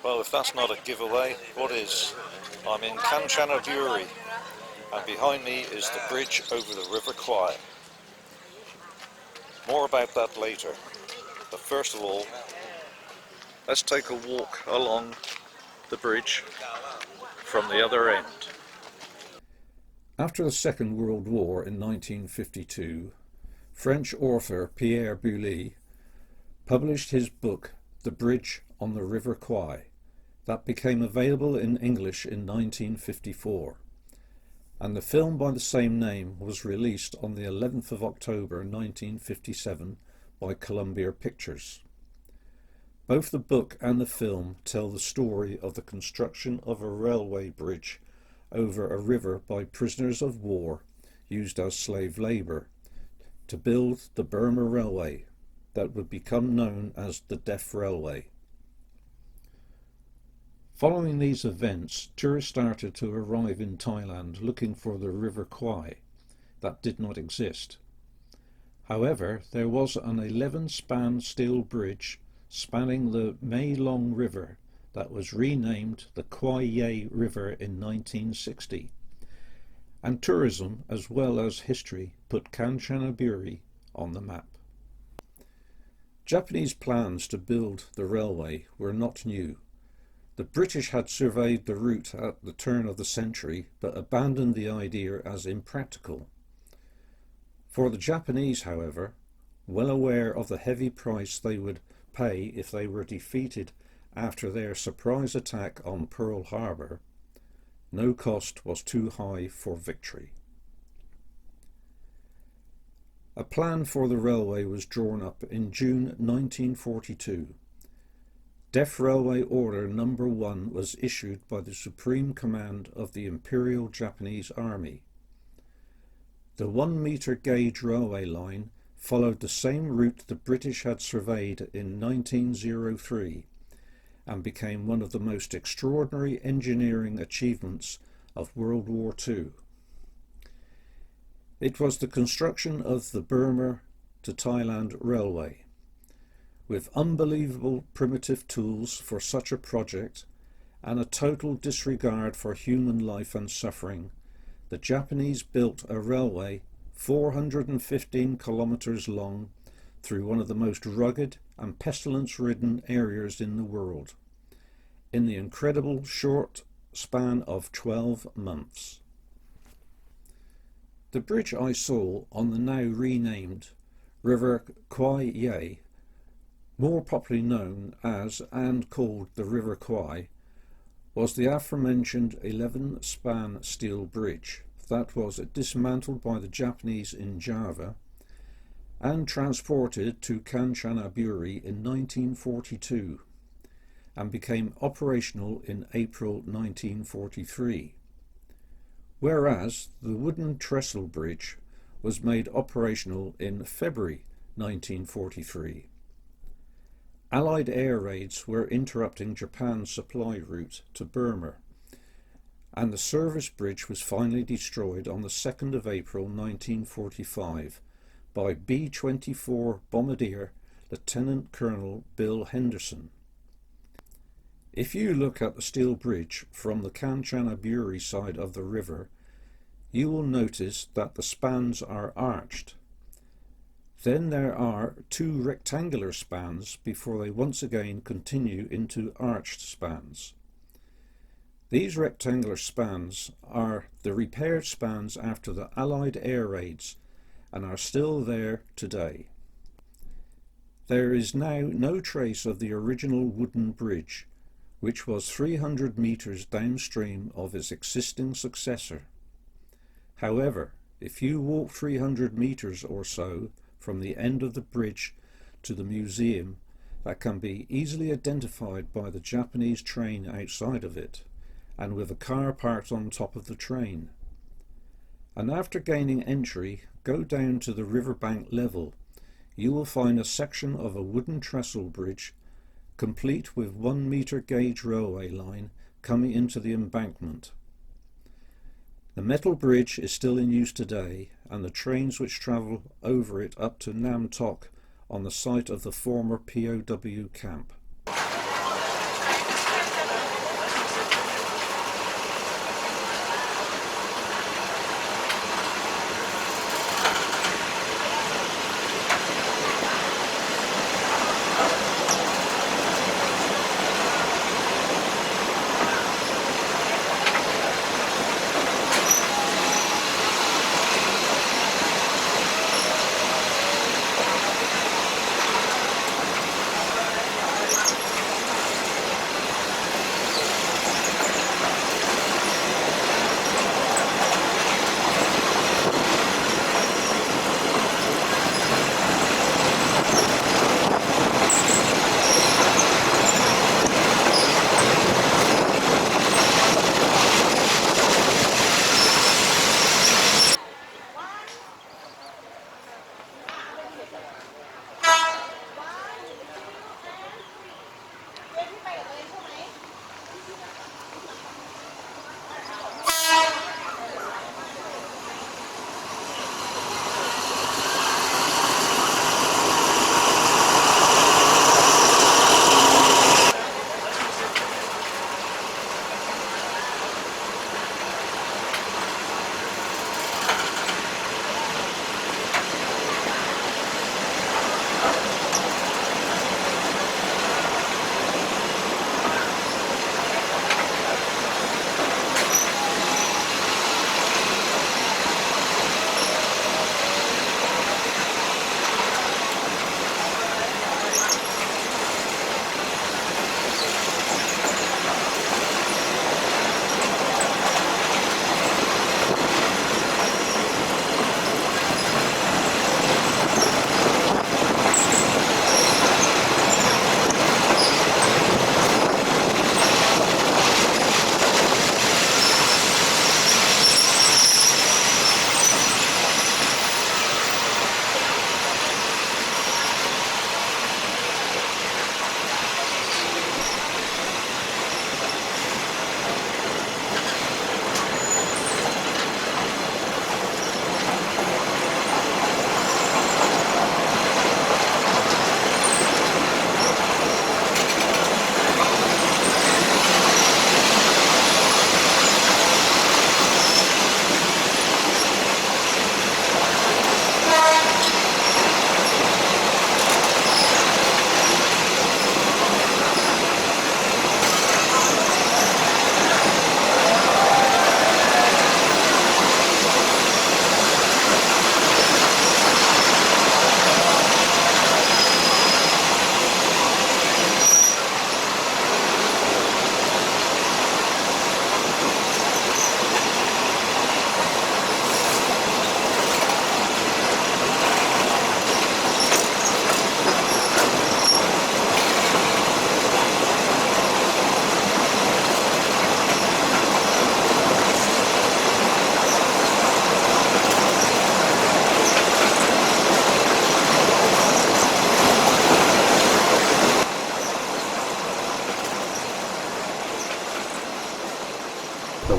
Well, if that's not a giveaway, what is? I'm in Kanchanaburi, and behind me is the bridge over the River Kwai. More about that later, but first of all, let's take a walk along the bridge from the other end. After the Second World War in 1952, French author Pierre Boulez published his book The Bridge on the River Kwai, that became available in English in 1954, and the film by the same name was released on the 11th of October 1957 by Columbia Pictures. Both the book and the film tell the story of the construction of a railway bridge over a river by prisoners of war used as slave labour to build the Burma Railway that would become known as the Deaf Railway. Following these events, tourists started to arrive in Thailand looking for the River Kwai that did not exist. However, there was an 11-span steel bridge spanning the Mae Long River that was renamed the Kwai Yai River in 1960, and tourism as well as history put Kanchanaburi on the map. Japanese plans to build the railway were not new. The British had surveyed the route at the turn of the century but abandoned the idea as impractical. For the Japanese, however, well aware of the heavy price they would pay if they were defeated after their surprise attack on Pearl Harbor, no cost was too high for victory. A plan for the railway was drawn up in June 1942. Deaf Railway Order No. 1 was issued by the Supreme Command of the Imperial Japanese Army. The 1-metre gauge railway line followed the same route the British had surveyed in 1903 and became one of the most extraordinary engineering achievements of World War II. It was the construction of the Burma to Thailand Railway. With unbelievable primitive tools for such a project and a total disregard for human life and suffering, the Japanese built a railway 415 kilometers long through one of the most rugged and pestilence-ridden areas in the world, in the incredible short span of 12 months. The bridge I saw on the now renamed River Kwai Yai, more popularly known as and called the River Kwai, was the aforementioned 11-span steel bridge that was dismantled by the Japanese in Java and transported to Kanchanaburi in 1942 and became operational in April 1943, whereas the wooden trestle bridge was made operational in February 1943. Allied air raids were interrupting Japan's supply route to Burma, and the service bridge was finally destroyed on the 2nd of April 1945 by B-24 Bombardier Lieutenant Colonel Bill Henderson. If you look at the steel bridge from the Kanchanaburi side of the river, you will notice that the spans are arched. Then there are 2 rectangular spans before they once again continue into arched spans. These rectangular spans are the repaired spans after the Allied air raids and are still there today. There is now no trace of the original wooden bridge, which was 300 metres downstream of its existing successor. However, if you walk 300 metres or so from the end of the bridge to the museum, that can be easily identified by the Japanese train outside of it, and with a car parked on top of the train. And after gaining entry, go down to the riverbank level. You will find a section of a wooden trestle bridge, complete with 1-metre gauge railway line coming into the embankment. The metal bridge is still in use today, and the trains which travel over it up to Nam Tok on the site of the former POW camp.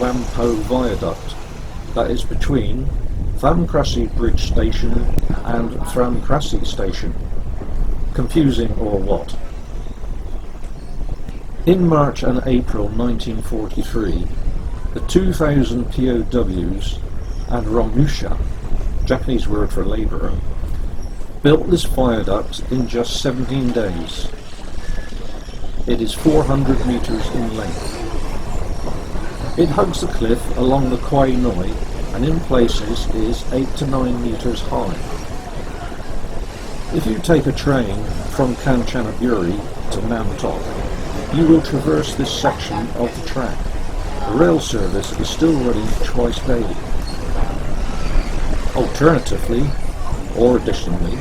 Wang Pho Viaduct that is between Thamkra Sae Bridge Station and Thamkra Sae Station. Confusing or what? In March and April 1943, the 2,000 POWs and Romusha, Japanese word for labourer, built this viaduct in just 17 days. It is 400 metres in length. It hugs the cliff along the Kwai Yai and in places is 8 to 9 metres high. If you take a train from Kanchanaburi to Nam Tok, you will traverse this section of the track. The rail service is still running twice daily. Alternatively, or additionally,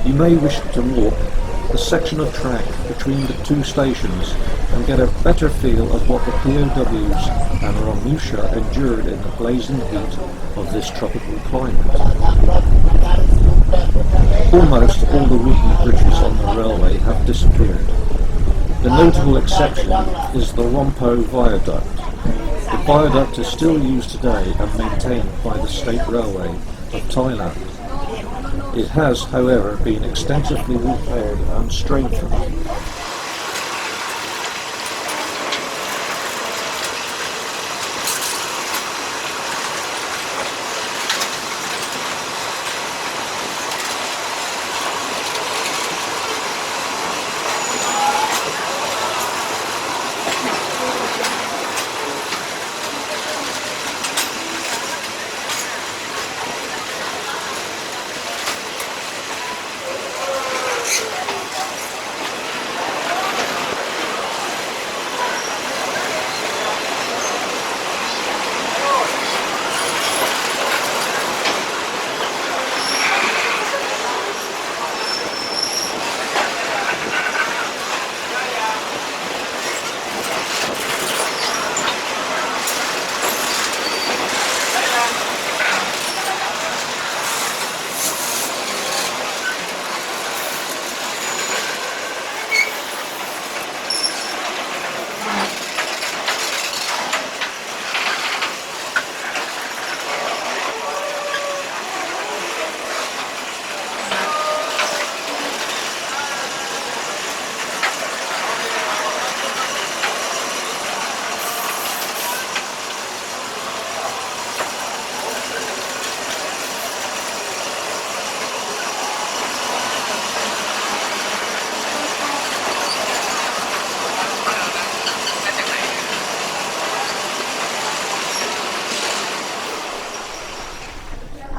you may wish to walk the section of track between the two stations and get a better feel of what the POWs and Romusha endured in the blazing heat of this tropical climate. Almost all the wooden bridges on the railway have disappeared. The notable exception is the Wang Pho Viaduct. The viaduct is still used today and maintained by the State Railway of Thailand. It has, however, been extensively repaired and strengthened.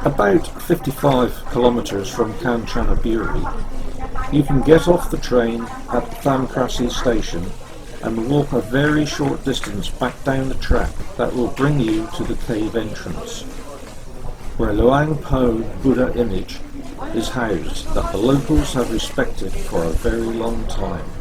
About 55 kilometres from Kanchanaburi, you can get off the train at Thamkra Sae Station and walk a very short distance back down the track that will bring you to the cave entrance, where Wang Pho Buddha image is housed that the locals have respected for a very long time.